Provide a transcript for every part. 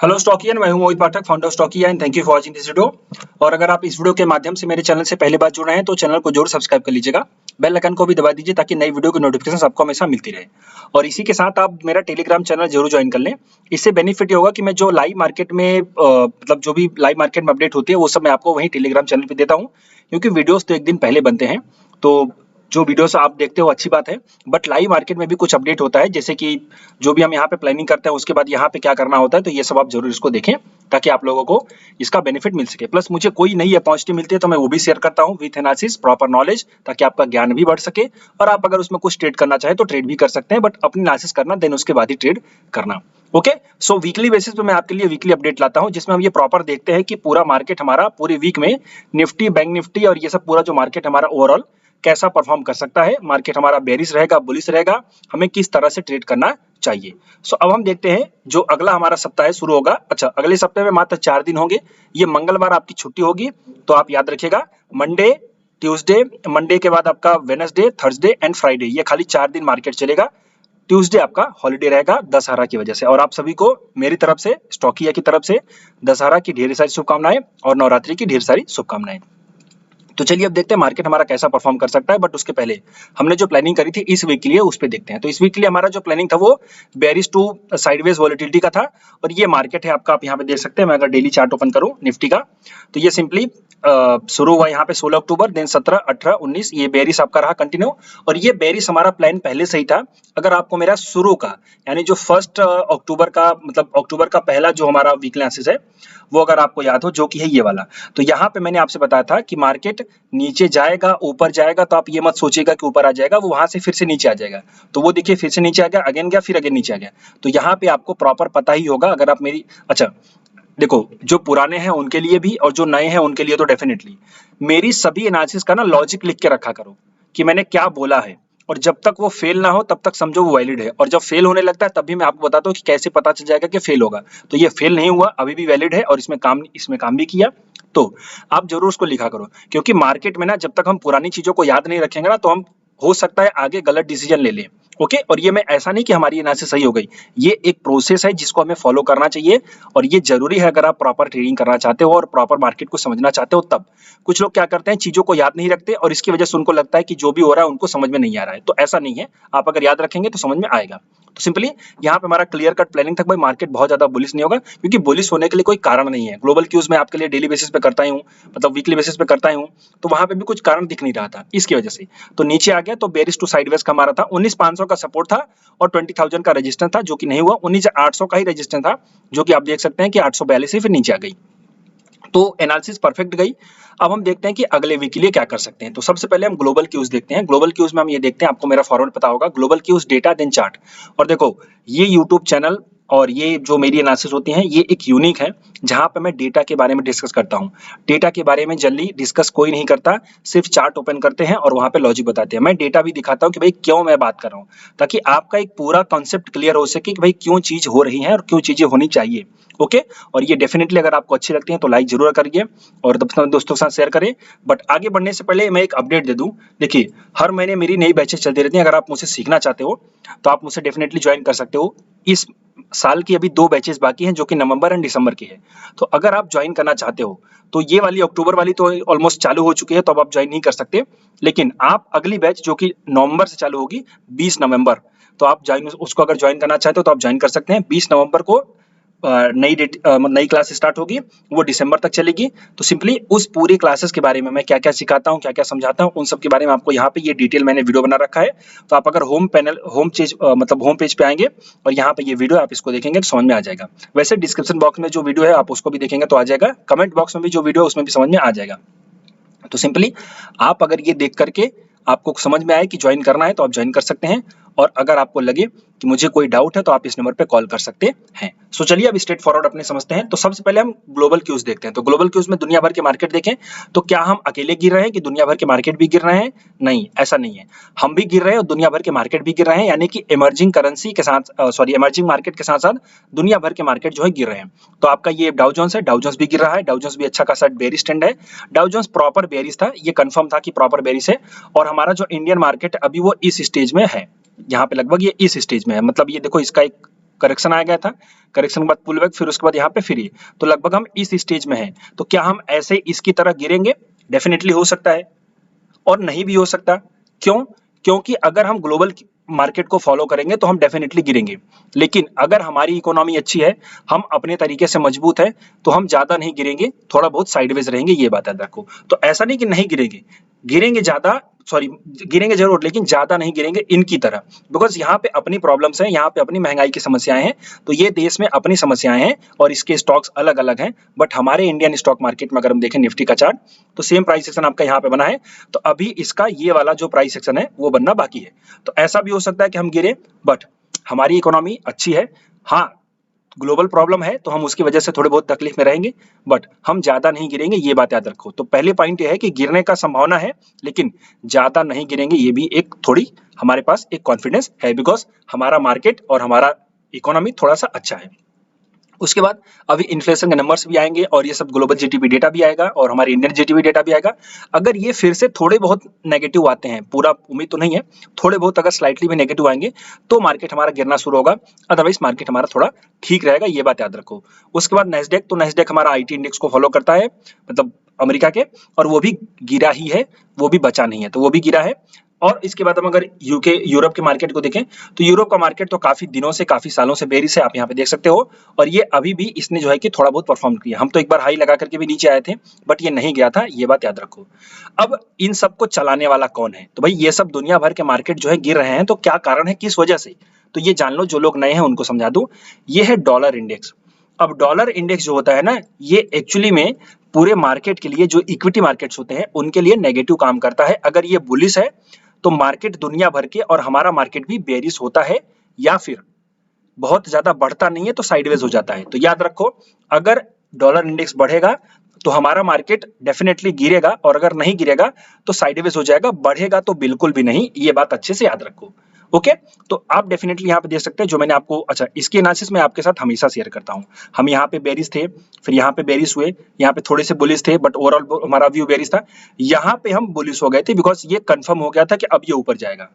Hello Stockian, मैं हूं Mohit Pathak, founder of Stockia and thank you for watching this video. और अगर आप इस वीडियो के माध्यम से मेरे चैनल से पहली बार जुड़ रहे हैं तो चैनल को जरूर सब्सक्राइब कर लीजिएगा। बेल आइकन को भी दबा दीजिए ताकि नई वीडियो की नोटिफिकेशन आपको हमेशा मिलती रहे। और इसी के साथ आप मेरा टेलीग्राम चैनल जरूर ज्वाइन कर लें। इससे बेनिफिट ये होगा कि मैं जो लाइव मार्केट में मतलब जो भी लाइव मार्केट में अपडेट होती है वो सब मैं आपको वहीं टेलीग्राम चैनल पे देता हूँ, क्योंकि वीडियोस तो एक दिन पहले बनते हैं। तो जो वीडियोस आप देखते हो अच्छी बात है, बट लाइव मार्केट में भी कुछ अपडेट होता है, जैसे कि जो भी हम यहाँ पे प्लानिंग करते हैं उसके बाद यहाँ पे क्या करना होता है, तो ये सब आप जरूर इसको देखें ताकि आप लोगों को इसका बेनिफिट मिल सके। प्लस मुझे कोई नई अपॉर्चुनिटी मिलती है तो मैं वो भी शेयर करता हूँ विथ एनालिसिस, प्रॉपर नॉलेज, ताकि आपका ज्ञान भी बढ़ सके। और आप अगर उसमें कुछ ट्रेड करना चाहे तो ट्रेड भी कर सकते हैं, बट अपनी एनालिसिस करना, देन उसके बाद ही ट्रेड करना। ओके, सो वीकली बेसिस पे मैं आपके लिए वीकली अपडेट लाता हूँ, जिसमें हम ये प्रॉपर देखते हैं कि पूरा मार्केट हमारा पूरी वीक में निफ्टी, बैंक निफ्टी और ये सब पूरा जो मार्केट हमारा ओवरऑल कैसा परफॉर्म कर सकता है, मार्केट हमारा बेरिश रहेगा, बुलिश रहेगा, हमें किस तरह से ट्रेड करना चाहिए। सो अब हम देखते हैं जो अगला हमारा सप्ताह है शुरू होगा। अच्छा, अगले सप्ताह में मात्र 4 दिन होंगे। ये मंगलवार आपकी छुट्टी होगी, तो आप याद रखिएगा मंडे, ट्यूसडे, मंडे के बाद आपका वेडनेसडे, थर्सडे एंड फ्राइडे, ये खाली 4 दिन मार्केट चलेगा। ट्यूसडे आपका हॉलिडे रहेगा दशहरा की वजह से। और आप सभी को मेरी तरफ से, स्टॉकिया की तरफ से दशहरा की ढेर सारी शुभकामनाएं और नवरात्रि की ढेर सारी शुभकामनाएं। तो चलिए अब देखते हैं मार्केट हमारा कैसा परफॉर्म कर सकता है, बट उसके पहले हमने जो प्लानिंग करी थी इस वीक के लिए उस पे देखते हैं। तो इस वीक के लिए हमारा जो प्लानिंग था वो बेरिश टू साइडवेज वॉलेटिलिटी का था। और ये मार्केट है आपका, आप यहाँ पे देख सकते हैं। मैं अगर डेली चार्ट ओपन करूँ निफ्टी का, तो ये सिंपली शुरू हुआ यहाँ पे 16 अक्टूबर, देन 17, 18, 19, ये बेरिश आपका रहा कंटिन्यू। और ये बेरिश हमारा प्लान पहले से ही था। अगर आपको मेरा शुरू का, यानी जो 1 अक्टूबर का, मतलब अक्टूबर का पहला जो हमारा वीकली एनालिसिस है वो अगर आपको याद हो, जो कि है ये वाला, तो यहाँ पे मैंने आपसे बताया था कि मार्केट नीचे जाएगा, ऊपर जाएगा, तो आप ये मत सोचिएगा कि ऊपर आ जाएगा, वो वहां से फिर से नीचे आ जाएगा। तो वो देखिए फिर से नीचे आ गया, अगेन गया, फिर अगेन नीचे आ गया। तो यहाँ पे आपको प्रॉपर पता ही होगा। अगर आप मेरी, अच्छा देखो, जो पुराने हैं उनके लिए भी और जो नए हैं उनके लिए तो डेफिनेटली मेरी सभी एनालिसिस का ना लॉजिक लिख के रखा करो कि मैंने क्या बोला है। और जब तक वो फेल ना हो तब तक समझो वो वैलिड है, और जब फेल होने लगता है तब भी मैं आपको बताता हूँ कि कैसे पता चल जाएगा कि फेल होगा। तो ये फेल नहीं हुआ, अभी भी वैलिड है और इसमें काम भी किया। तो आप जरूर उसको लिखा करो, क्योंकि मार्केट में ना जब तक हम पुरानी चीजों को याद नहीं रखेंगे ना, तो हम हो सकता है आगे गलत डिसीजन ले लें। ओके, और ये मैं ऐसा नहीं कि हमारी एनालिसिस सही हो गई, ये एक प्रोसेस है जिसको हमें फॉलो करना चाहिए। और ये जरूरी है अगर आप प्रॉपर ट्रेडिंग करना चाहते हो और प्रॉपर मार्केट को समझना चाहते हो तब। कुछ लोग क्या करते हैं, चीजों को याद नहीं रखते और इसकी वजह से उनको लगता है कि जो भी हो रहा है उनको समझ में नहीं आ रहा है। तो ऐसा नहीं है, आप अगर याद रखेंगे तो समझ में आएगा। तो सिंपली यहाँ पे हमारा क्लियर कट प्लानिंग था, भाई मार्केट बहुत ज्यादा बुलिश नहीं होगा, क्योंकि बुलिश होने के लिए कोई कारण नहीं है। ग्लोबल क्यूज में आपके लिए डेली बेसिस पे करता ही हूँ, मतलब वीकली बेसिस पे करता ही हूँ, तो वहां पे भी कुछ कारण दिख नहीं रहा था इसकी वजह से। तो नीचे आ गया, तो बेरिश टू साइडवेज का हमारा था 19,500 का सपोर्ट था और 20,000 का रेजिस्टेंस था, जो कि नहीं हुआ। 19,800 का ही रेजिस्टेंस था, जो कि आप देख सकते हैं कि 842 से फिर नीचे आ गई। तो एनालिसिस परफेक्ट गई। अब हम देखते हैं कि अगले वीक के लिए क्या कर सकते हैं। तो सबसे पहले हम ग्लोबल क्यूज देखते हैं। ग्लोबल क्यूज में हम ये देखते हैं, आपको मेरा फॉरवर्ड पता होगा, global cues data then chart. और देखो, ये यूट्यूब चैनल और ये जो मेरी एनालिसिस होती हैं ये एक यूनिक है, जहां पे मैं डेटा के बारे में डिस्कस करता हूं। डेटा के बारे में जल्दी डिस्कस कोई नहीं करता, सिर्फ चार्ट ओपन करते हैं और वहां पे लॉजिक बताते हैं। मैं डेटा भी दिखाता हूं कि भाई क्यों मैं बात कर रहा हूं, ताकि आपका एक पूरा कॉन्सेप्ट क्लियर हो सके कि भाई क्यों चीज हो रही है और क्यों चीजें होनी चाहिए। ओके, और ये डेफिनेटली अगर आपको अच्छी लगती है तो लाइक जरूर करिए और दोस्तों के साथ शेयर करें। बट आगे बढ़ने से पहले मैं एक अपडेट दे दूं। देखिए, हर महीने मेरी नई बैचेस चलती रहती हैं। अगर आप मुझसे सीखना चाहते हो तो आप मुझसे डेफिनेटली ज्वाइन कर सकते हो। इस साल की अभी 2 बैचेस बाकी हैं, जो कि नवंबर एंड दिसंबर की है। तो अगर आप ज्वाइन करना चाहते हो तो ये वाली अक्टूबर वाली तो ऑलमोस्ट चालू हो चुकी है, तो अब आप ज्वाइन नहीं कर सकते। लेकिन आप अगली बैच जो कि नवंबर से चालू होगी, 20 नवंबर, तो आप ज्वाइन, उसको अगर ज्वाइन करना चाहते हो तो आप ज्वाइन कर सकते हैं। 20 नवंबर को नई क्लास स्टार्ट होगी, वो दिसंबर तक चलेगी। तो सिंपली उस पूरी क्लासेस के बारे में मैं क्या क्या सिखाता हूँ, क्या क्या समझाता हूँ, उन सब के बारे में आपको यहाँ पे ये डिटेल मैंने वीडियो बना रखा है। तो आप अगर होम पेज पे आएंगे और यहाँ पे ये वीडियो आप इसको देखेंगे तो समझ में आ जाएगा। वैसे डिस्क्रिप्शन बॉक्स में जो वीडियो है आप उसको भी देखेंगे तो आ जाएगा, कमेंट बॉक्स में भी जो वीडियो है उसमें भी समझ में आ जाएगा। तो सिंपली आप अगर ये देख करके आपको समझ में आए कि ज्वाइन करना है तो आप ज्वाइन कर सकते हैं। और अगर आपको लगे कि मुझे कोई डाउट है तो आप इस नंबर पे कॉल कर सकते हैं। सो चलिए अब स्ट्रेट फॉरवर्ड अपने समझते हैं। तो सबसे पहले हम ग्लोबल क्यूज देखते हैं। तो ग्लोबल क्यूज में दुनिया भर के मार्केट देखें तो क्या हम अकेले गिर रहे हैं कि दुनिया भर के मार्केट भी गिर रहे हैं? नहीं, ऐसा नहीं है। हम भी गिर रहे हैं और दुनिया भर के मार्केट भी गिर रहे हैं, यानी कि इमर्जिंग करेंसी के साथ, इमर्जिंग मार्केट के साथ साथ दुनिया भर के मार्केट जो है गिर रहे हैं। तो आपका ये डाउ जोन्स है, डाउ जोन्स भी गिर रहा है। डाउ जोन्स भी अच्छा खासा बेरिश ट्रेंड है। डाउ जोन्स प्रॉपर बेरिश था, ये कंफर्म था कि प्रॉपर बेरिश है। और हमारा जो इंडियन मार्केट अभी वो इस स्टेज में है, यहाँ पे लगभग ये इस स्टेज में है। मतलब ये देखो, इसका एक करेक्शन आ गया था, करेक्शन के बाद पुल बैक, फिर उसके बाद यहाँ पे फ्री। तो लगभग हम इस स्टेज में हैं। तो क्या हम ऐसे इसकी तरह गिरेंगे? डेफिनेटली हो सकता है और नहीं भी हो सकता। क्यों? क्योंकि अगर हम ग्लोबल मार्केट को फॉलो करेंगे तो हम डेफिनेटली गिरेंगे, लेकिन अगर हमारी इकोनॉमी अच्छी है, हम अपने तरीके से मजबूत है, तो हम ज्यादा नहीं गिरेंगे, थोड़ा बहुत साइडवेज रहेंगे, ये बात याद रखो। तो ऐसा नहीं कि नहीं गिरेंगे, गिरेंगे ज्यादा, सॉरी गिरेंगे जरूर, लेकिन ज्यादा नहीं गिरेंगे इनकी तरह, बिकॉज यहाँ पे अपनी प्रॉब्लम्स हैं, यहाँ पे अपनी महंगाई की समस्याएं हैं, तो ये देश में अपनी समस्याएं हैं और इसके स्टॉक्स अलग अलग हैं। बट हमारे इंडियन स्टॉक मार्केट में अगर हम देखें निफ्टी का चार्ट, तो सेम प्राइस सेक्शन आपका यहाँ पे बना है, तो अभी इसका ये वाला जो प्राइस सेक्शन है वो बनना बाकी है। तो ऐसा भी हो सकता है कि हम गिरे, बट हमारी इकोनॉमी अच्छी है। हाँ, ग्लोबल प्रॉब्लम है तो हम उसकी वजह से थोड़े बहुत तकलीफ में रहेंगे, बट हम ज्यादा नहीं गिरेंगे, ये बात याद रखो। तो पहले पॉइंट ये है कि गिरने का संभावना है, लेकिन ज्यादा नहीं गिरेंगे, ये भी एक थोड़ी हमारे पास एक कॉन्फिडेंस है, बिकॉज हमारा मार्केट और हमारा इकोनॉमी थोड़ा सा अच्छा है। उसके बाद अभी इन्फ्लेशन के नंबर्स भी आएंगे और ये सब ग्लोबल जीडीपी डेटा भी आएगा और हमारे इंडियन जीडीपी डेटा भी आएगा। अगर ये फिर से थोड़े बहुत नेगेटिव आते हैं, पूरा उम्मीद तो नहीं है, थोड़े बहुत अगर स्लाइटली भी नेगेटिव आएंगे तो मार्केट हमारा गिरना शुरू होगा, अदरवाइज मार्केट हमारा थोड़ा ठीक रहेगा, ये बात याद रखो। उसके बाद नेस्डेक, तो नेस्डेक हमारा आईटी इंडेक्स को फॉलो करता है, मतलब अमेरिका के, और वो भी गिरा ही है, वो भी बचा नहीं है, तो वो भी गिरा है। और इसके बाद हम अगर यूरोप के मार्केट को देखें, तो यूरोप का मार्केट तो काफी दिनों से, काफी सालों से बेरिश है, आप यहाँ पे देख सकते हो, और ये अभी भी इसने जो है कि थोड़ा बहुत परफॉर्म किया। हम तो एक बार हाई लगा करके भी नीचे आए थे, बट ये नहीं गया था, ये बात याद रखो। अब इन सबको चलाने वाला कौन है? तो भाई ये सब दुनिया भर के मार्केट जो है गिर रहे हैं, तो क्या कारण है, किस वजह से? तो ये जान लो, जो लोग नए हैं उनको समझा दूं। ये है डॉलर इंडेक्स। अब डॉलर इंडेक्स जो होता है ना, ये एक्चुअली में पूरे मार्केट के लिए, जो इक्विटी मार्केट्स होते हैं उनके लिए नेगेटिव काम करता है। अगर ये बुलिश है तो मार्केट दुनिया भर के और हमारा मार्केट भी बेरिश होता है, या फिर बहुत ज्यादा बढ़ता नहीं है तो साइडवेज हो जाता है। तो याद रखो, अगर डॉलर इंडेक्स बढ़ेगा तो हमारा मार्केट डेफिनेटली गिरेगा, और अगर नहीं गिरेगा तो साइडवेज हो जाएगा, बढ़ेगा तो बिल्कुल भी नहीं, ये बात अच्छे से याद रखो। ओके, तो आप डेफिनेटली यहाँ पे देख सकते हैं, जो मैंने आपको, अच्छा इसकी एनालिसिस मैं आपके साथ हमेशा शेयर करता हूँ। हम यहाँ पे बेरिश थे, फिर यहाँ पे बेरिश हुए, यहाँ पे थोड़े से बुलिश थे, बट ओवरऑल हमारा व्यू बेरिश था। यहाँ पे हम बुलिश हो गए थे, बिकॉज ये कंफर्म हो गया था कि अब ये ऊपर जाएगा।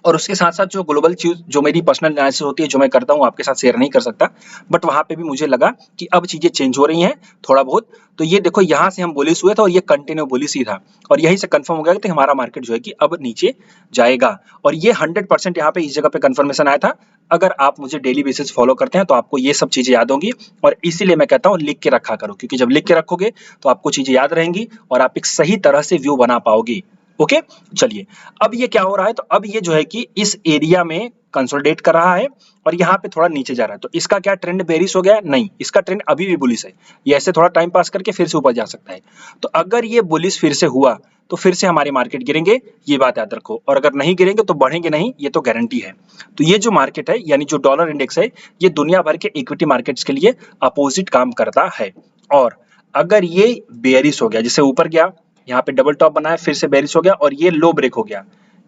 और उसके साथ साथ जो ग्लोबल चीज, जो मेरी पर्सनल एनालिसिस होती है, जो मैं करता हूँ, आपके साथ शेयर नहीं कर सकता, बट वहां पे भी मुझे लगा कि अब चीजें चेंज हो रही हैं थोड़ा बहुत। तो ये देखो, यहाँ से हम बुलिश हुए थे और ये कंटिन्यू बुलिश ही था, और यहीं से कंफर्म हो गया कि हमारा मार्केट जो है कि अब नीचे जाएगा। और ये 100% यहाँ पे इस जगह पे कंफर्मेशन आया था। अगर आप मुझे डेली बेसिस फॉलो करते हैं तो आपको ये सब चीजें याद होंगी, और इसीलिए मैं कहता हूँ लिख के रखा करो, क्योंकि जब लिख के रखोगे तो आपको चीजें याद रहेंगी और आप एक सही तरह से व्यू बना पाओगे। ओके, चलिए अब ये क्या हो रहा है, तो अब ये जो है कि इस एरिया में कंसोलिडेट कर रहा है और यहाँ पे थोड़ा नीचे जा रहा है। तो इसका क्या ट्रेंड बेरिश हो गया? नहीं, इसका ट्रेंड अभी भी बुलिश है। ये ऐसे थोड़ा टाइम पास करके फिर से ऊपर जा सकता है। तो अगर ये बुलिश फिर से हुआ तो फिर से हमारे मार्केट गिरेंगे, ये बात याद रखो। और अगर नहीं गिरेंगे तो बढ़ेंगे नहीं, ये तो गारंटी है। तो ये जो मार्केट है, यानी जो डॉलर इंडेक्स है, ये दुनिया भर के इक्विटी मार्केट्स के लिए अपोजिट काम करता है। और अगर ये बेरिश हो गया, जिससे ऊपर गया, यहाँ पे डबल टॉप बनाया, फिर से बेरिश हो गया और ये लो ब्रेक हो गया,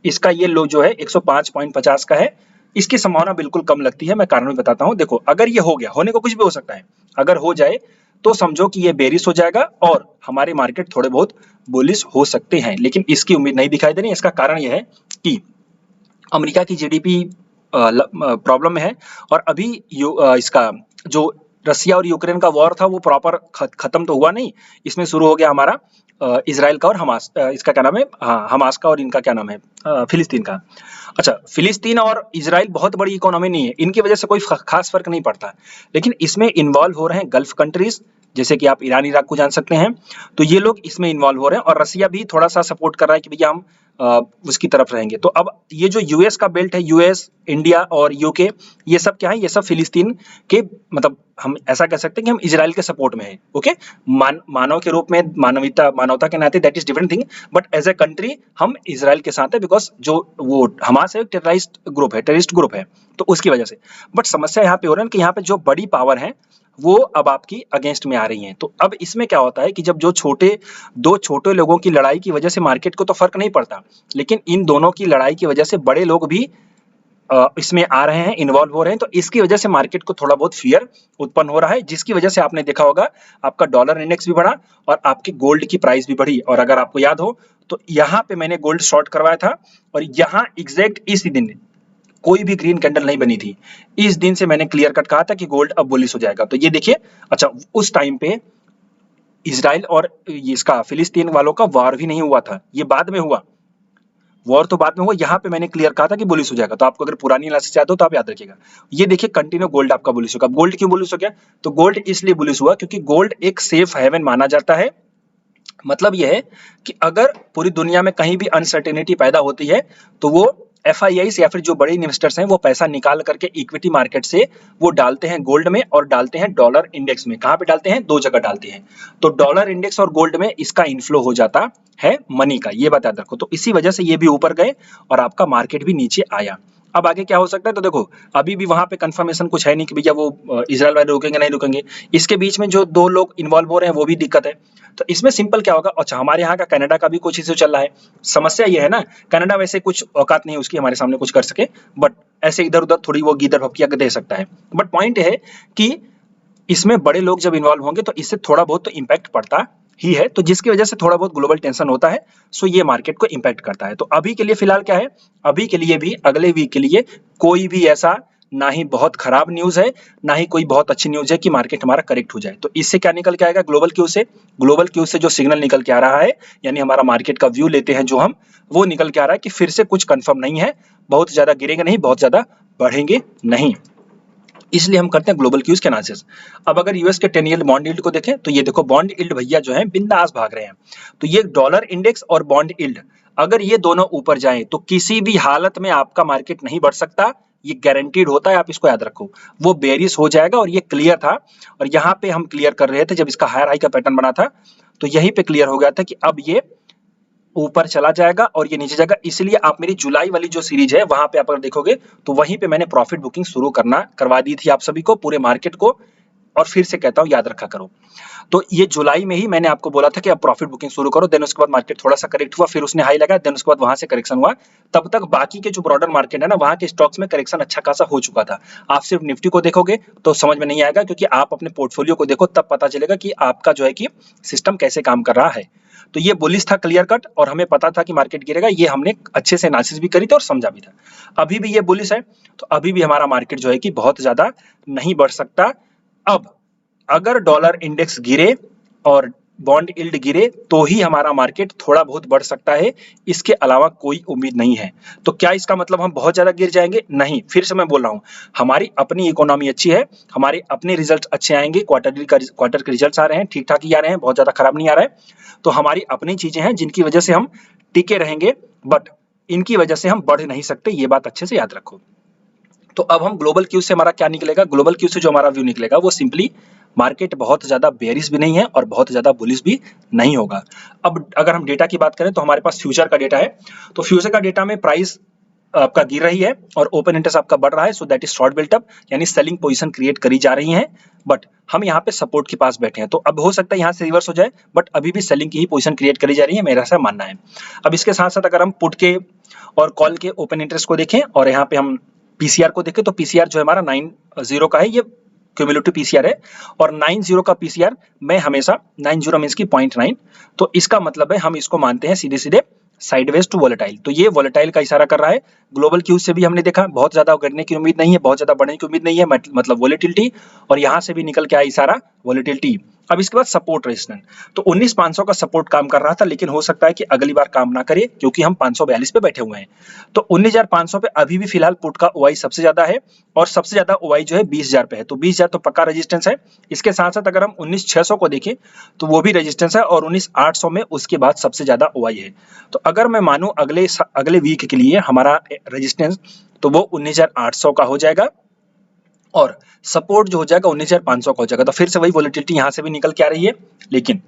इसका ये लो जो है 105.50 का है, इसकी संभावना बिल्कुल कम लगती है। मैं कारण भी बताता हूं। देखो, अगर ये हो गया, होने को कुछ भी हो सकता है, अगर हो जाए तो समझो कि ये बेरिश हो जाएगा और हमारे मार्केट थोड़े बहुत बुलिश हो सकते हैं, लेकिन इसकी उम्मीद नहीं दिखाई दे रही। इसका कारण यह है कि अमेरिका की जीडीपी प्रॉब्लम में है, और अभी इसका जो रसिया और यूक्रेन का वॉर था वो प्रॉपर खत्म तो हुआ नहीं, इसमें शुरू हो गया हमारा इजराइल का और हमास, इसका क्या नाम है, हाँ हमास का, और इनका क्या नाम है, फिलिस्तीन का। अच्छा, फिलिस्तीन और इजराइल बहुत बड़ी इकोनॉमी नहीं है, इनकी वजह से कोई खास फर्क नहीं पड़ता, लेकिन इसमें इन्वॉल्व हो रहे हैं गल्फ कंट्रीज, जैसे कि आप ईरान इराक को जान सकते हैं, तो ये लोग इसमें इन्वॉल्व हो रहे हैं, और रसिया भी थोड़ा सा सपोर्ट कर रहा है कि भैया हम उसकी तरफ रहेंगे। तो अब ये जो यूएस का बेल्ट है, यूएस, इंडिया और यूके, ये सब क्या है, ये सब फिलिस्तीन के, मतलब हम ऐसा कह सकते हैं कि हम इजराइल के सपोर्ट में है। ओके, मानव के रूप में, मानवता के नाते that is different thing, but as a country हम इजराइल के साथ है, बिकॉज जो वो हमास है टेररिस्ट ग्रुप है, तो उसकी वजह से। बट समस्या यहाँ पे हो रहा है कि यहाँ पे जो बड़ी पावर है वो अब आपकी अगेंस्ट में आ रही हैं। तो अब इसमें क्या होता है कि जब जो दो छोटे लोगों की लड़ाई की वजह से मार्केट को तो फर्क नहीं पड़ता, लेकिन इन दोनों की लड़ाई की वजह से बड़े लोग भी इसमें आ रहे हैं, इन्वॉल्व हो रहे हैं, तो इसकी वजह से मार्केट को थोड़ा बहुत फियर उत्पन्न हो रहा है, जिसकी वजह से आपने देखा होगा आपका डॉलर इंडेक्स भी बढ़ा और आपकी गोल्ड की प्राइस भी बढ़ी। और अगर आपको याद हो तो यहाँ पे मैंने गोल्ड शॉर्ट करवाया था, और यहाँ एग्जैक्ट इसी दिन कोई भी ग्रीन कैंडल नहीं बनी थी। इस दिन से मैंने क्लियर कट कहा था कि गोल्ड अब बुलिश हो जाएगा। तो ये देखिए, अच्छा उस टाइम पे इजराइल और इसका फिलिस्तीन वालों का वार भी नहीं हुआ था, ये बाद में हुआ। वॉर तो बाद में हुआ, यहाँ पे मैंने क्लियर कहा था कि बुलिश हो जाएगा। तो आपको अगर पुरानी एनालिसिस याद हो तो आप याद रखिएगा। ये देखिए कंटिन्यू गोल्ड आपका बुलिश होगा। गोल्ड क्यों बुलिश हो गया? तो गोल्ड इसलिए बुलिश हुआ क्योंकि गोल्ड एक सेफ हेवन माना जाता है। मतलब यह है कि अगर पूरी दुनिया में कहीं भी अनसर्टेनिटी पैदा होती है तो वो FIIs या फिर जो बड़े इन्वेस्टर्स हैं वो पैसा निकाल करके इक्विटी मार्केट से वो डालते हैं गोल्ड में और डालते हैं डॉलर इंडेक्स में। कहां पे डालते हैं? दो जगह डालते हैं। तो डॉलर इंडेक्स और गोल्ड में इसका इनफ्लो हो जाता है मनी का, ये बात याद रखो। तो इसी वजह से ये भी ऊपर गए और आपका मार्केट भी नीचे आया। अब आगे क्या हो सकता है? तो देखो अभी भी वहां पे कंफर्मेशन कुछ है नहीं कि भैया वो इजराइल वाले रुकेंगे नहीं रुकेंगे। इसके बीच में जो दो लोग इन्वॉल्व हो रहे हैं वो भी दिक्कत है। तो इसमें सिंपल क्या होगा? अच्छा हमारे यहाँ का कनाडा का भी कुछ इश्यू चल रहा है। समस्या ये है ना, कनाडा वैसे कुछ औकात नहीं है उसकी हमारे सामने कुछ कर सके, बट ऐसे इधर उधर थोड़ी वो गीदर भपकिया दे सकता है। बट पॉइंट ये है कि इसमें बड़े लोग जब इन्वॉल्व होंगे तो इससे थोड़ा बहुत तो इम्पैक्ट पड़ता ही है। तो जिसकी वजह से थोड़ा बहुत ग्लोबल टेंशन होता है, सो ये मार्केट को इम्पैक्ट करता है। तो अभी के लिए फिलहाल क्या है? अभी के लिए भी अगले वीक के लिए कोई भी ऐसा ना ही बहुत खराब न्यूज है ना ही कोई बहुत अच्छी न्यूज है कि मार्केट हमारा करेक्ट हो जाए। तो इससे क्या निकल के आएगा? ग्लोबल क्यू से, ग्लोबल क्यू से जो सिग्नल निकल के आ रहा है, यानी हमारा मार्केट का व्यू लेते हैं जो हम, वो निकल के आ रहा है कि फिर से कुछ कंफर्म नहीं है, बहुत ज्यादा गिरेंगे नहीं, बहुत ज्यादा बढ़ेंगे नहीं। इसलिए हम करते हैं ग्लोबल क्यूज के एनालिसिस। अब अगर यूएस के 10 ईयर बॉन्ड यील्ड को देखें तो ये देखो बॉन्ड यील्ड भैया जो है बिंदास भाग रहे हैं। तो ये डॉलर इंडेक्स और बॉन्ड यील्ड अगर ये दोनों ऊपर जाएं तो किसी भी हालत में आपका मार्केट नहीं बढ़ सकता, ये गारंटीड होता है, आप इसको याद रखो। वो बेरिश हो जाएगा और ये क्लियर था। और यहाँ पे हम क्लियर कर रहे थे जब इसका हायर हाई का पैटर्न बना था, तो यहीं पे क्लियर हो गया था कि अब ये ऊपर चला जाएगा और ये नीचे जाएगा। इसलिए आप मेरी जुलाई वाली जो सीरीज है वहां पे आप अगर देखोगे तो वहीं पे मैंने प्रॉफिट बुकिंग शुरू करवा दी थी आप सभी को, पूरे मार्केट को। और फिर से कहता हूं याद रखा करो। तो ये जुलाई में ही मैंने आपको बोला था कि अब प्रॉफिट बुकिंग शुरू करो। देन उसके बाद मार्केट थोड़ा सा करेक्ट हुआ, फिर उसने हाई लगाया, देन उसके बाद वहां से करेक्शन हुआ। तब तक बाकी के जो ब्रॉडर मार्केट है ना, वहां के स्टॉक्स में करेक्शन अच्छा खासा हो चुका था। आप सिर्फ निफ्टी को देखोगे तो समझ में नहीं आएगा, क्योंकि आप अपने पोर्टफोलियो को देखो तब पता चलेगा कि आपका जो है कि सिस्टम कैसे काम कर रहा है। तो ये बुलिश था क्लियर कट और हमें पता था कि मार्केट गिरेगा, ये हमने अच्छे से एनालिसिस भी करी थी और समझा भी था। अभी भी ये बुलिश है, तो अभी भी हमारा मार्केट जो है कि बहुत ज्यादा नहीं बढ़ सकता। अब अगर डॉलर इंडेक्स गिरे और बॉन्ड यील्ड गिरे तो ही हमारा मार्केट थोड़ा बहुत बढ़ सकता है, इसके अलावा कोई उम्मीद नहीं है। तो क्या इसका मतलब हम बहुत ज्यादा गिर जाएंगे? नहीं। फिर से मैं बोल रहा हूं, हमारी अपनी इकोनॉमी अच्छी है, हमारे अपने रिजल्ट अच्छे आएंगे, क्वार्टर के रिजल्ट आ रहे हैं, ठीक ठाक ही आ रहे हैं, बहुत ज्यादा खराब नहीं आ रहा है। तो हमारी अपनी चीजें हैं जिनकी वजह से हम टिके रहेंगे, बट इनकी वजह से हम बढ़ नहीं सकते, ये बात अच्छे से याद रखो। तो अब हम ग्लोबल क्यू से हमारा क्या निकलेगा? ग्लोबल क्यू से जो हमारा व्यू निकलेगा वो सिंपली मार्केट बहुत ज्यादा बेयरिश भी नहीं है और बहुत ज्यादा बुलिश भी नहीं होगा। अब अगर हम डेटा की बात करें तो हमारे पास फ्यूचर का डेटा है। तो फ्यूचर का डेटा में प्राइस आपका गिर रही है और ओपन इंटरेस्ट आपका बढ़ रहा है, so that is short built up, यानी सेलिंग पोजीशन क्रिएट करी जा रही है। बट हम यहाँ पे सपोर्ट के पास बैठे हैं, तो अब हो सकता है यहाँ से रिवर्स हो जाए, बट अभी भी सेलिंग की ही पोजीशन क्रिएट करी जा रही है, मेरा ऐसा मानना है। अब इसके साथ साथ अगर हम पुट के और कॉल के ओपन इंटरेस्ट को देखें और यहाँ पे हम पीसीआर को देखें, तो पीसीआर जो है हमारा 90 का है, ये क्यूमुलेटिव पीसीआर है। और 90 का पीसीआर मैं हमेशा 90 मींस की 0.9, तो इसका मतलब है हम इसको मानते हैं सीधे सीधे साइडवेज टू वोलेटाइल। तो ये वोलेटाइल का इशारा कर रहा है। ग्लोबल क्यूज से भी हमने देखा बहुत ज्यादा गिरने की उम्मीद नहीं है, बहुत ज्यादा बढ़ने की उम्मीद नहीं है, मतलब वोलेटिलिटी। और यहाँ से भी निकल के आया इशारा वोलेटिलिटी। अब इसके बाद सपोर्ट रेजिस्टेंस, तो 19,500 का सपोर्ट काम कर रहा था, लेकिन हो सकता है कि अगली बार काम ना करे क्योंकि हम 542 पे बैठे हुए हैं। तो 19,500 पे अभी भी फिलहाल पुट का ओआई सबसे ज्यादा है और सबसे ज्यादा ओआई जो है 20,000 पे है। तो 20,000 तो पक्का रेजिस्टेंस है। इसके साथ साथ अगर हम 19,600 को देखें तो वो भी रेजिस्टेंस है और 19,800 में उसके बाद सबसे ज्यादा ओआई है। तो अगर मैं मानूं अगले वीक के लिए हमारा रेजिस्टेंस तो वो 19,800 का हो जाएगा और सपोर्ट जो हो जाएगा 19,500 का हो जाएगा। तो फिर से वही वोलेटिलिटी यहाँ से भी निकल के आ रही है, लेकिन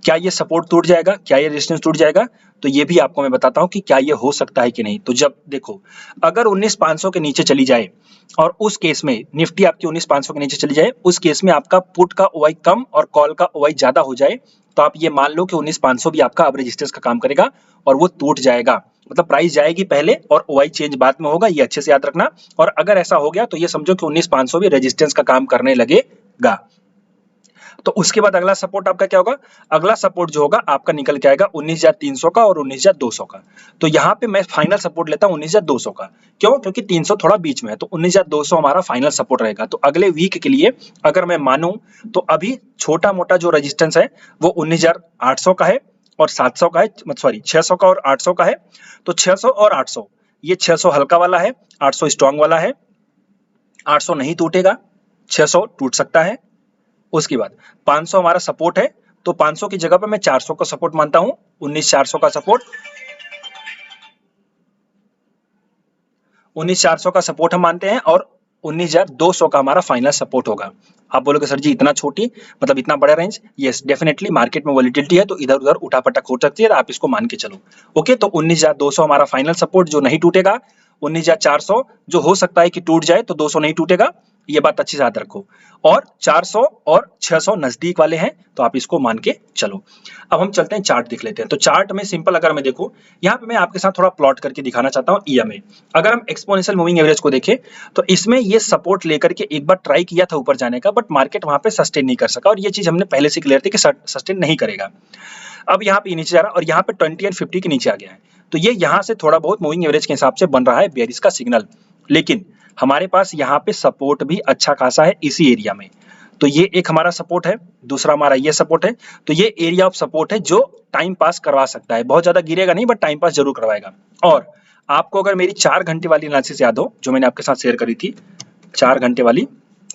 क्या ये सपोर्ट टूट जाएगा, क्या ये रेजिस्टेंस टूट जाएगा? तो ये भी आपको मैं बताता हूँ कि क्या ये हो सकता है कि नहीं। तो जब देखो अगर 19,500 के नीचे चली जाए और उस केस में निफ्टी आपकी 19,500 के नीचे चली जाए, उस केस में आपका पुट का ओआई कम और कॉल का ओआई ज्यादा हो जाए, तो आप ये मान लो कि 19,500 भी आपका अब रेजिस्टेंस का काम करेगा और वो टूट जाएगा। मतलब प्राइस जाएगी पहले और ओआई चेंज बाद में होगा, ये अच्छे से याद रखना। और अगर ऐसा हो गया तो ये समझो कि 19,500 भी रेजिस्टेंस का काम करने लगेगा। तो उसके बाद अगला सपोर्ट आपका क्या होगा, अगला सपोर्ट जो होगा आपका निकल के आएगा 19,300 का और 19,200 का। तो यहाँ पे मैं फाइनल सपोर्ट लेता हूँ 19,200 का। क्यों? क्योंकि 300 थोड़ा बीच में है, तो 19,200 हमारा फाइनल सपोर्ट रहेगा। तो अगले वीक के लिए अगर मैं मानूं तो अभी छोटा मोटा जो रेजिस्टेंस है वो 19,800 का है और 700 का है, सॉरी 600 का और 800 का है। तो 600 और 800, ये 600 हल्का वाला है, 800 स्ट्रांग वाला है। 800 नहीं टूटेगा, 600 टूट सकता है। उसके बाद 500 हमारा सपोर्ट है, तो 500 की जगह पे मैं 400 का सपोर्ट मानता हूं, 19,400 का सपोर्ट, 19,400 का सपोर्ट हम मानते हैं और 19,200 का हमारा फाइनल सपोर्ट होगा। आप बोलोगे सर जी इतना छोटी, मतलब इतना बड़ा रेंज? यस, डेफिनेटली मार्केट में वॉलीटिलिटी है तो इधर उधर उठापटक हो सकती है, आप इसको मान के चलो। ओके, तो 19,200 हमारा फाइनल सपोर्ट जो नहीं टूटेगा, 19,400 जो हो सकता है कि टूट जाए, तो 200 नहीं टूटेगा, ये बात अच्छी से याद रखो। और 400 और 600 नजदीक वाले हैं, तो आप इसको मान के चलो। अब हम चलते हैं चार्ट देख लेते हैं। तो चार्ट में सिंपल अगर मैं देखूं, यहाँ पे मैं आपके साथ थोड़ा प्लॉट करके दिखाना चाहता हूँ ईएमए। अगर हम एक्सपोनेंशियल मूविंग एवरेज को देखें तो इसमें ये सपोर्ट लेकर के एक बार ट्राई किया था ऊपर जाने का, बट मार्केट वहां पे सस्टेन नहीं कर सका, और ये चीज हमने पहले से क्लियर थी कि सस्टेन नहीं करेगा। अब यहाँ पे नीचे जा रहा है और यहाँ पे 20 एंड 50 के नीचे आ गया है, तो ये यहाँ से थोड़ा बहुत मूविंग एवरेज के हिसाब से बन रहा है बेयरिश का सिग्नल। लेकिन हमारे पास यहाँ पे सपोर्ट भी अच्छा खासा है इसी एरिया में। तो ये एक हमारा सपोर्ट है, दूसरा हमारा ये सपोर्ट है। तो ये एरिया ऑफ सपोर्ट है जो टाइम पास करवा सकता है, बहुत ज्यादा गिरेगा नहीं बट टाइम पास जरूर करवाएगा। और आपको अगर मेरी 4 घंटे वाली एनालिसिस याद हो जो मैंने आपके साथ शेयर करी थी 4 घंटे वाली,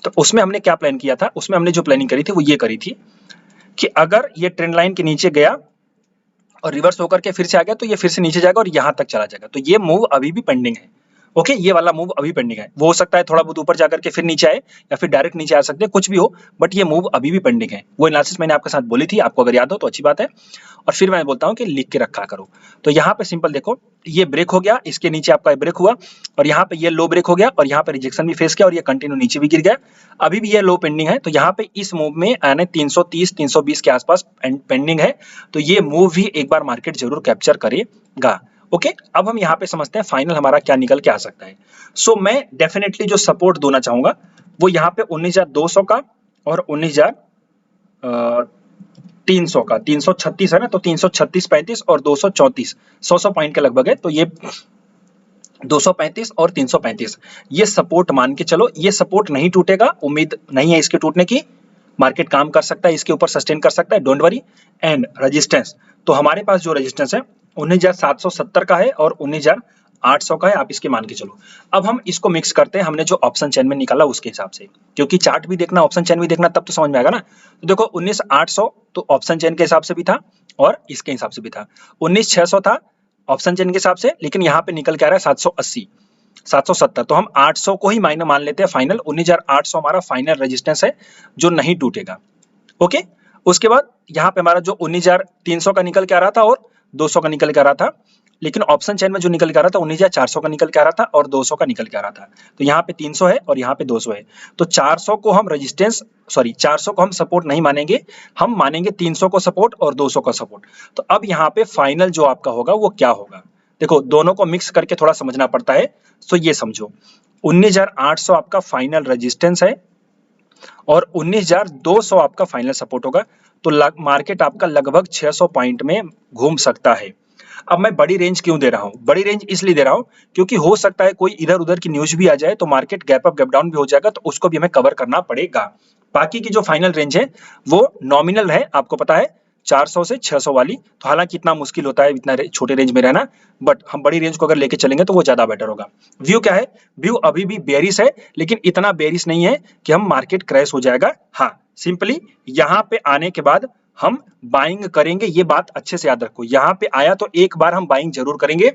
तो उसमें हमने क्या प्लान किया था, उसमें हमने जो प्लानिंग करी थी वो ये करी थी कि अगर ये ट्रेंड लाइन के नीचे गया और रिवर्स होकर के फिर से आ गया तो ये फिर से नीचे जाएगा और यहां तक चला जाएगा। तो ये मूव अभी भी पेंडिंग है। ओके, ये वाला मूव अभी पेंडिंग है। वो हो सकता है थोड़ा बहुत ऊपर जाकर के फिर नीचे आए या फिर डायरेक्ट नीचे आ सकते हैं, कुछ भी हो, बट ये मूव अभी भी पेंडिंग है। वो एनालिसिस मैंने आपके साथ बोली थी, आपको अगर याद हो तो अच्छी बात है, और फिर मैं बोलता हूँ कि लिख के रखा करो। तो यहाँ पे सिंपल देखो, ये ब्रेक हो गया, इसके नीचे आपका ब्रेक हुआ और यहाँ पे ये लो ब्रेक हो गया और यहाँ पे रिजेक्शन भी फेस किया और ये कंटिन्यू नीचे भी गिर गया। अभी भी ये लो पेंडिंग है, तो यहाँ पे इस मूव में यानी 330 320 के आसपास पेंडिंग है। तो ये मूव भी एक बार मार्केट जरूर कैप्चर करेगा। ओके, अब हम यहाँ पे समझते हैं फाइनल हमारा क्या निकल के आ सकता है। सो मैं डेफिनेटली जो सपोर्ट देना चाहूंगा वो यहाँ पे 19,200 का और 19,300 का, 336 है ना, तो 336 35 और 234 100 पॉइंट के लगभग है। तो ये 235 और 335 ये सपोर्ट मान के चलो। ये सपोर्ट नहीं टूटेगा, उम्मीद नहीं है इसके टूटने की, मार्केट काम कर सकता है, इसके ऊपर सस्टेन कर सकता है, डोंट वरी। एंड रेजिस्टेंस, तो हमारे पास जो रेजिस्टेंस है 19,770 का है और 19,800 का है, आप इसके मान के चलो। अब हम इसको मिक्स करते हैं, हमने जो ऑप्शन चेन में निकाला उसके हिसाब से, क्योंकि चार्ट भी देखना ऑप्शन चेन भी देखना तब तो समझ में आएगा ना। तो देखो 19,800 तो ऑप्शन चेन के हिसाब से भी था और इसके हिसाब से भी था, 19,600 था ऑप्शन चेन के हिसाब से, लेकिन यहाँ पे निकल के आ रहा है 780 770, तो हम 800 को ही मायने मान लेते हैं फाइनल। 19,800 हमारा फाइनल रेजिस्टेंस है जो नहीं टूटेगा। ओके, उसके बाद यहाँ पे हमारा जो 19,300 का निकल के आ रहा था और 200 का निकल के आ रहा था, लेकिन ऑप्शन चेन में जो निकल के आ रहा था 19,400 का निकल के आ रहा था और 200 का निकल के आ रहा था। तो यहाँ पे 300 है और यहाँ पे 200 है, तो 400 को हम रेजिस्टेंस, सॉरी 400 को हम सपोर्ट नहीं मानेंगे, हम मानेंगे 300 को सपोर्ट और 200 का सपोर्ट। तो अब यहाँ पे फाइनल जो आपका होगा वो क्या होगा, देखो दोनों को मिक्स करके थोड़ा समझना पड़ता है। तो ये समझो 19,800 आपका फाइनल रेजिस्टेंस है और 19,200 आपका फाइनल सपोर्ट होगा। तो मार्केट आपका लगभग 600 पॉइंट में घूम सकता है। अब मैं बड़ी रेंज क्यों दे रहा हूं, बड़ी रेंज इसलिए दे रहा हूं क्योंकि हो सकता है कोई इधर उधर की न्यूज भी आ जाए तो market gap up gap down भी हो जाएगा, तो उसको भी हमें कवर करना पड़ेगा। बाकी की जो फाइनल रेंज है वो नॉमिनल है, आपको पता है 400 से 600 वाली। तो हालांकि इतना मुश्किल होता है इतना छोटे रेंज में रहना, बट हम बड़ी रेंज को अगर लेके चलेंगे तो वो ज्यादा बेटर होगा। व्यू क्या है, व्यू अभी भी बेरिश है, लेकिन इतना बेरिश नहीं है कि हम मार्केट क्रैश हो जाएगा। हाँ, सिंपली यहाँ पे आने के बाद हम बाइंग करेंगे, ये बात अच्छे से याद रखो। यहाँ पे आया तो एक बार हम बाइंग जरूर करेंगे।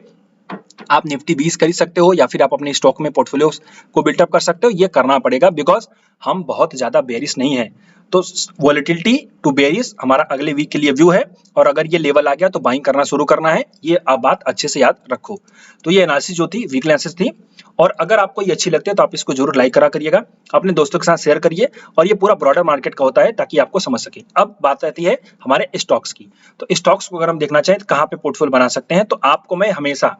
आप निफ्टी 20 खरीद सकते हो या फिर आप अपने स्टॉक में पोर्टफोलियो को बिल्टअप कर सकते हो, ये करना पड़ेगा बिकॉज हम बहुत ज्यादा बेरिश नहीं है। तो वॉलेटिलिटी टू बेरिश हमारा अगले वीक के लिए व्यू है, और अगर ये लेवल आ गया तो बाइंग करना शुरू करना है, ये आप बात अच्छे से याद रखो। तो ये एनालिसिस जो थी वीकली एनालिसिस थी, और अगर आपको ये अच्छी लगती है तो आप इसको जरूर लाइक करा करिएगा, अपने दोस्तों के साथ शेयर करिए, और ये पूरा ब्रॉडर मार्केट का होता है ताकि आपको समझ सके। अब बात रहती है हमारे स्टॉक्स की। तो स्टॉक्स को अगर हम देखना चाहें तो कहाँ पे पोर्टफोलियो बना सकते हैं, तो आपको मैं हमेशा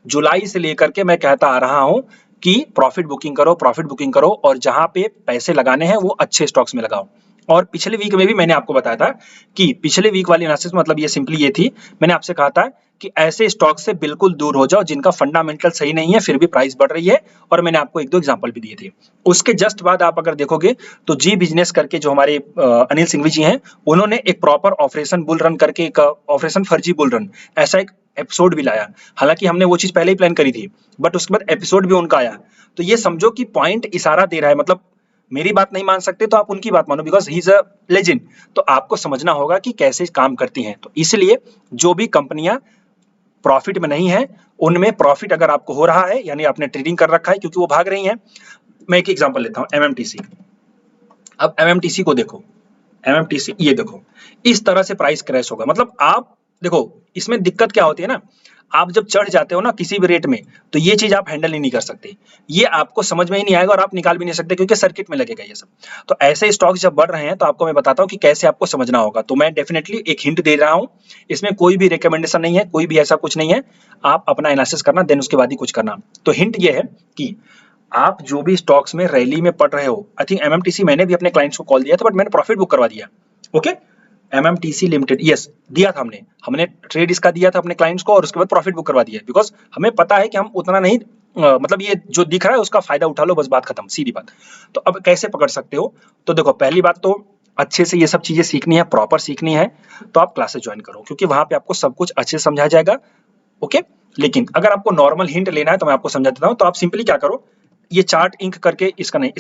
जुलाई से लेकर के मैं कहता आ रहा हूं कि प्रॉफिट बुकिंग करो, प्रॉफिट बुकिंग करो, और जहां पे पैसे लगाने हैं वो अच्छे स्टॉक्स में लगाओ। और पिछले वीक में भी मैंने आपको बताया था कि पिछले वीक वाली एनालिसिस मतलब ये सिंपली ये थी, मैंने आपसे कहा था कि ऐसे स्टॉक से बिल्कुल दूर हो जाओ जिनका फंडामेंटल सही नहीं है फिर भी प्राइस बढ़ रही है, और मैंने आपको एक दो एग्जांपल भी दिए थे। उसके जस्ट बाद आप अगर देखोगे तो जी बिजनेस करके जो हमारे अनिल सिंघवी जी हैं, उन्होंने एक प्रॉपर ऑपरेशन बुल रन करके एक ऑपरेशन फर्जी बुल रन ऐसा एक एपिसोड भी लाया। हालांकि हमने वो चीज पहले ही प्लान करी थी, बट उसके बाद एपिसोड भी उनका आया। तो ये समझो कि पॉइंट इशारा दे रहा है, मतलब मेरी बात नहीं मान सकते तो आप उनकी बात मानो, because he is a legend. तो आपको समझना होगा कि कैसे काम करती हैं। तो इसलिए जो भी कंपनियां प्रॉफिट में नहीं है उनमें प्रॉफिट अगर आपको हो रहा है यानी आपने ट्रेडिंग कर रखा है क्योंकि वो भाग रही हैं। मैं एक एग्जांपल लेता हूं, एमएमटीसी। अब एमएमटीसी को देखो, एमएमटीसी ये देखो, इस तरह से प्राइस क्रैश होगा। मतलब आप देखो इसमें दिक्कत क्या होती है ना, आप जब चढ़ जाते हो ना किसी भी रेट में तो ये चीज आप हैंडल ही नहीं कर सकते, ये आपको समझ में ही नहीं आएगा और आप निकाल भी नहीं सकते क्योंकि सर्किट में लगेगा ये सब। तो ऐसे स्टॉक जब बढ़ रहे हैं तो आपको मैं बताता हूं कि कैसे आपको समझना होगा। तो मैं डेफिनेटली एक हिंट दे रहा हूं, इसमें कोई भी रिकमेंडेशन नहीं है, कोई भी ऐसा कुछ नहीं है। आप अपना एनालिसिस करना, देन उसके बाद ही कुछ करना। तो हिंट ये है कि आप जो भी स्टॉक्स में रैली में पढ़ रहे हो, आई थिंक एमएमटीसी मैंने भी अपने क्लाइंट्स को कॉल दिया था बट मैंने प्रॉफिट बुक करवा दिया। ओके, एमएमटीसी लिमिटेड यस दिया था हमने, ट्रेड इसका दिया था अपने क्लाइंट्स को और उसके बाद प्रॉफिट बुक करवा दिया, बिकॉज हमें पता है कि हम उतना नहीं मतलब ये जो दिख रहा है उसका फायदा उठा लो, बस बात खत्म, सीधी बात। तो अब कैसे पकड़ सकते हो? तो देखो पहली बात तो अच्छे से ये सब चीजें सीखनी है, प्रॉपर सीखनी है, तो आप क्लासेस ज्वाइन करो क्योंकि वहां पे आपको सब कुछ अच्छे से समझाया जाएगा। ओके, लेकिन अगर आपको नॉर्मल हिंट लेना है तो मैं आपको समझा देता हूं। तो आप सिंपली क्या करो, ये चार्ट इंक करके, इसका नहीं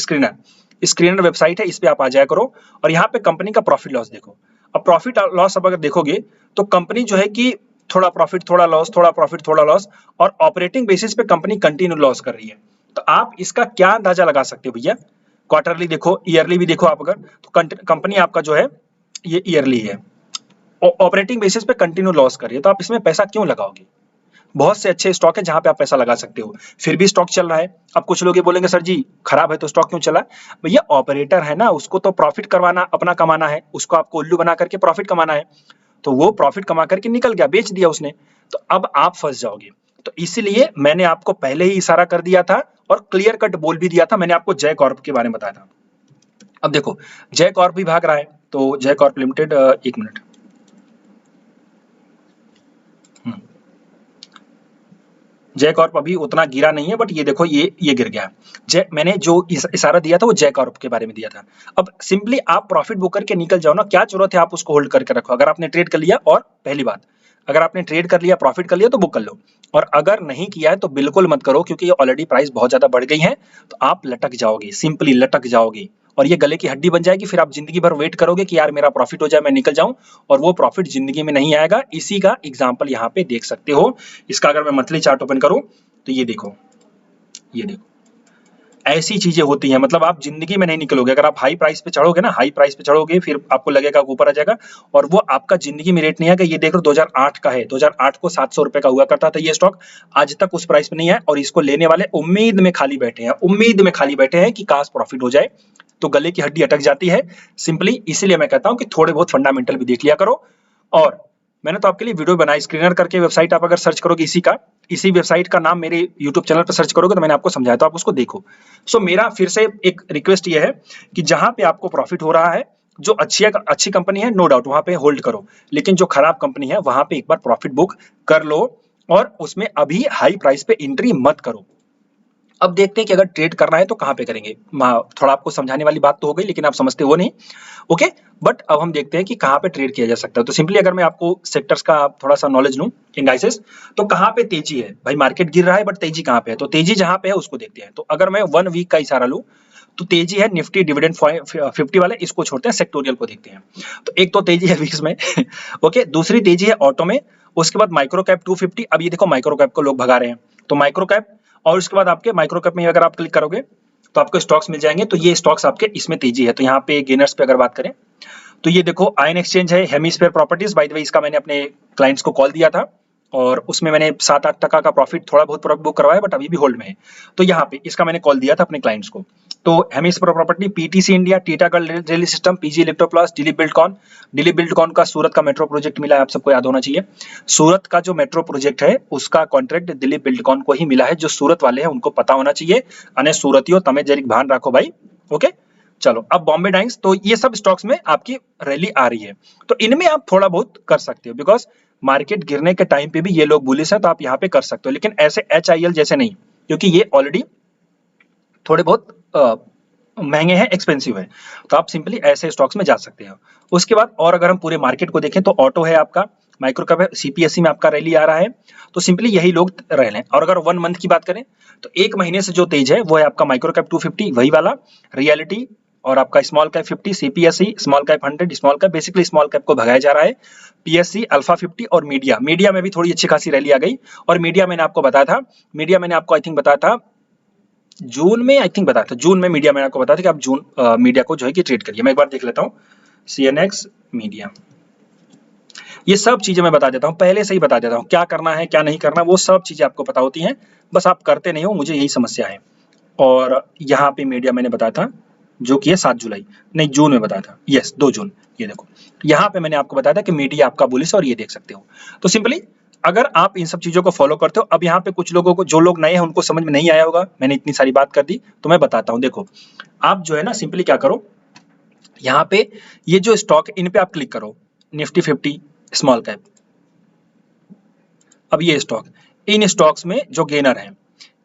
स्क्रीनर वेबसाइट है, इस पे आप आ जाया करो और यहाँ पे कंपनी का प्रॉफिट लॉस देखो। अब प्रॉफिट लॉस अब अगर देखोगे तो कंपनी जो है कि थोड़ा प्रॉफिट थोड़ा लॉस, थोड़ा प्रॉफिट थोड़ा लॉस, और ऑपरेटिंग बेसिस पे कंपनी कंटिन्यू लॉस कर रही है। तो आप इसका क्या अंदाजा लगा सकते हो भैया? क्वार्टरली देखो, ईयरली भी देखो आप अगर, तो कंपनी आपका जो है ये ईयरली है, ऑपरेटिंग बेसिस पे कंटिन्यू लॉस कर रही है, तो आप इसमें पैसा क्यों लगाओगे? बहुत से अच्छे स्टॉक है जहां पे आप पैसा लगा सकते हो, फिर भी स्टॉक चल रहा है। अब कुछ लोग ये बोलेंगे सर जी खराब है तो स्टॉक क्यों चला? भैया ऑपरेटर है ना, उसको तो प्रॉफिट करवाना, अपना कमाना है, उसको आपको उल्लू बना करके प्रॉफिट कमाना है। तो वो प्रॉफिट कमा करके निकल गया, बेच दिया उसने, तो अब आप फंस जाओगे। तो इसलिए मैंने आपको पहले ही इशारा कर दिया था और क्लियर कट बोल भी दिया था, मैंने आपको जय कॉर्प के बारे में बताया था। अब देखो जय कॉर्प भी भाग रहा है, तो जय कॉर्प लिमिटेड, एक मिनट, जय कॉर्प अभी उतना गिरा नहीं है बट ये देखो ये गिर गया। जय, मैंने जो इशारा दिया था वो जय कॉर्प के बारे में दिया था। अब सिंपली आप प्रॉफिट बुक करके निकल जाओ ना, क्या जरूरत है आप उसको होल्ड करके रखो? अगर आपने ट्रेड कर लिया, और पहली बात अगर आपने ट्रेड कर लिया, प्रॉफिट कर लिया तो बुक कर लो, और अगर नहीं किया है तो बिल्कुल मत करो क्योंकि ऑलरेडी प्राइस बहुत ज्यादा बढ़ गई है, तो आप लटक जाओगे, सिंपली लटक जाओगे और ये गले की हड्डी बन जाएगी। फिर आप जिंदगी भर वेट करोगे कि यार मेरा प्रॉफिट हो जाए, मैं निकल जाऊं, और वो प्रॉफिट जिंदगी में नहीं आएगा। इसी का एग्जांपल यहाँ पे देख सकते हो। इसका अगर मैं मंथली चार्ट ओपन करूं तो ये देखो, ये देखो, ऐसी चीजें होती हैं, मतलब आप जिंदगी में नहीं निकलोगे। अगर आप हाई प्राइस पे चढ़ोगे ना, हाई प्राइस पे चढ़ोगे, फिर आपको लगेगा ऊपर आ जाएगा और वो आपका जिंदगी में रेट नहीं आएगा। ये देख लो 2008 का है, 2008 को 700 रुपए का हुआ करता था ये स्टॉक, आज तक उस प्राइस पे नहीं है, और इसको लेने वाले उम्मीद में खाली बैठे हैं, उम्मीद में खाली बैठे हैं कि काश प्रॉफिट हो जाए। तो गले की हड्डी अटक जाती है सिंपली। इसीलिए मैं कहता हूं कि थोड़े बहुत फंडामेंटल भी देख लिया करो। और मैंने तो आपके लिए वीडियो बनाई, स्क्रीनर करके वेबसाइट आप अगर सर्च करोगे, इसी वेबसाइट का नाम मेरे यूट्यूब चैनल पर सर्च करोगे तो मैंने आपको समझाया, तो आप उसको देखो। सो मेरा फिर से एक रिक्वेस्ट ये है कि जहां पे आपको प्रॉफिट हो रहा है, जो अच्छी कंपनी है नो डाउट वहां पे होल्ड करो, लेकिन जो खराब कंपनी है वहां पे एक बार प्रॉफिट बुक कर लो और उसमें अभी हाई प्राइस पे एंट्री मत करो। अब देखते हैं कि अगर ट्रेड करना है तो कहां पे करेंगे। थोड़ा आपको समझाने वाली बात तो हो गई लेकिन आप समझते हो नहीं, ओके। बट अब हम देखते हैं कि कहां पे ट्रेड किया जा सकता है। तो सिंपली अगर मैं आपको सेक्टर्स का थोड़ा सा नॉलेज लूं, इंडाइसेस, तो कहां पे तेजी है भाई, मार्केट गिर रहा है बट तेजी कहां पे है, तो तेजी जहां पे है उसको देखते हैं। तो अगर मैं 1 वीक का इशारा लूं तो तेजी है निफ्टी डिविडेंड 50 वाले, इसको छोड़ते हैं, सेक्टोरियल को देखते हैं। तो एक तो तेजी है वीक्स में ओके, दूसरी तेजी है ऑटो में, उसके बाद माइक्रो कैप 250। अब ये देखो माइक्रो कैप को लोग भगा रहे हैं, तो माइक्रो कैप, और उसके बाद आपके माइक्रो कैप में अगर आप क्लिक करोगे तो आपको स्टॉक्स मिल जाएंगे। तो ये स्टॉक्स आपके इसमें तेजी है। तो यहाँ पे गेनर्स पे अगर बात करें तो ये देखो आयन एक्सचेंज है, hemisphere properties, by the way इसका मैंने अपने क्लाइंट्स को कॉल दिया था और उसमें मैंने 7-8% का प्रॉफिट थोड़ा बहुत बुक करवाया बट अभी भी होल्ड में है। तो यहाँ पे इसका मैंने कॉल दिया था अपने क्लाइंट्स को। तो hemisphere property, PTC India, Titagarh rail system, PG Electroplast, Dilip Buildcon का सूरत का मेट्रो प्रोजेक्ट मिला है, आप सबको याद होना चाहिए। सूरत का जो मेट्रो प्रोजेक्ट है उसका कॉन्ट्रैक्ट दिलीप बिल्डकॉन को ही मिला है। जो सूरत वाले हैं उनको पता होना चाहिए, अने सूरतियों तमे जरीक भान रखो भाई, ओके। चलो अब बॉम्बे डाइंग्स, तो ये सब स्टॉक्स में आपकी रैली आ रही है, तो इनमें आप थोड़ा बहुत कर सकते हो, बिकॉज मार्केट गिरने के टाइम पे भी ये लोग बुलिश है, तो आप यहाँ पे कर सकते हो, लेकिन ऐसे HIL जैसे नहीं, क्योंकि ये ऑलरेडी थोड़े बहुत महंगे हैं, एक्सपेंसिव है, तो आप सिंपली ऐसे स्टॉक्स में जा सकते हो। उसके बाद और अगर हम पूरे मार्केट को देखें तो ऑटो है आपका, माइक्रो कैप है, CPSE में आपका रैली आ रहा है, तो सिंपली यही लोग रह रहे हैं। और अगर 1 मंथ की बात करें तो 1 महीने से जो तेज है वो है आपका माइक्रो कैप 250 वही वाला, रियलिटी और आपका small cap 50, CPSE small cap 100, small cap basically small cap को भगाया जा रहा है, PSE अल्फा 50 और मीडिया में भी थोड़ी अच्छी खासी रैली आ गई। और मीडिया मैंने आपको बताया था, मीडिया मैंने आपको आई थिंक बताया था जून में, आई थिंक बताया था जून में, मीडिया मैंने आपको बताया था कि आप जून मीडिया को जो है कि ट्रेड करिए। मैं एक बार देख लेता हूँ, CNX मीडिया, ये सब चीजें मैं बता देता हूँ, पहले से ही बता देता हूँ क्या करना है क्या नहीं करना, वो सब चीजें आपको पता होती हैं, बस आप करते नहीं हो, मुझे यही समस्या है। और यहाँ पे मीडिया मैंने बताया था जो कि है 7 जुलाई, नहीं जून में बताया था, यस 2 जून, ये देखो यहाँ पे मैंने आपको बताया था कि मीडिया आपका बुलिश, और ये देख सकते हो। तो सिंपली अगर आप इन सब चीजों को फॉलो करते हो, अब यहाँ पे कुछ लोगों को, जो लोग नए हैं उनको समझ में नहीं आया होगा, मैंने इतनी सारी बात कर दी, तो मैं बताता हूँ। देखो आप जो है ना सिंपली क्या करो, यहाँ पे ये जो स्टॉक इन पे आप क्लिक करो, निफ्टी 50 स्मॉल कैप, अब ये स्टॉक, इन स्टॉक्स में जो गेनर हैं,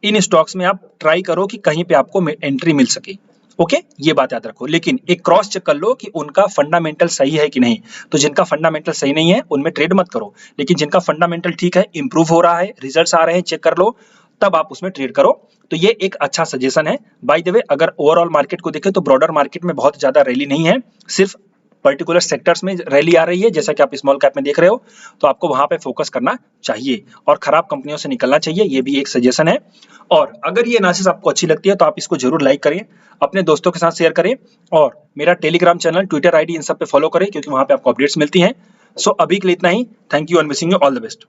इन स्टॉक्स में आप ट्राई करो कि कहीं पे आपको एंट्री मिल सके, ओके ये बात याद रखो। लेकिन एक क्रॉस चेक कर लो कि उनका फंडामेंटल सही है कि नहीं, तो जिनका फंडामेंटल सही नहीं है उनमें ट्रेड मत करो, लेकिन जिनका फंडामेंटल ठीक है, इंप्रूव हो रहा है, रिजल्ट्स आ रहे हैं, चेक कर लो, तब आप उसमें ट्रेड करो। तो ये एक अच्छा सजेशन है। बाय द वे अगर ओवरऑल मार्केट को देखें तो ब्रॉडर मार्केट में बहुत ज्यादा रैली नहीं है, सिर्फ पर्टिकुलर सेक्टर्स में रैली आ रही है, जैसा कि आप स्मॉल कैप में देख रहे हो, तो आपको वहां पे फोकस करना चाहिए और खराब कंपनियों से निकलना चाहिए, ये भी एक सजेशन है। और अगर ये एनालिसिस आपको अच्छी लगती है तो आप इसको जरूर लाइक करें, अपने दोस्तों के साथ शेयर करें, और मेरा टेलीग्राम चैनल, ट्विटर ID इन सब पे फॉलो करें, क्योंकि वहां पे आपको अपडेट्स मिलती हैं। सो अभी के लिए इतना ही, thank you and wishing you all the best.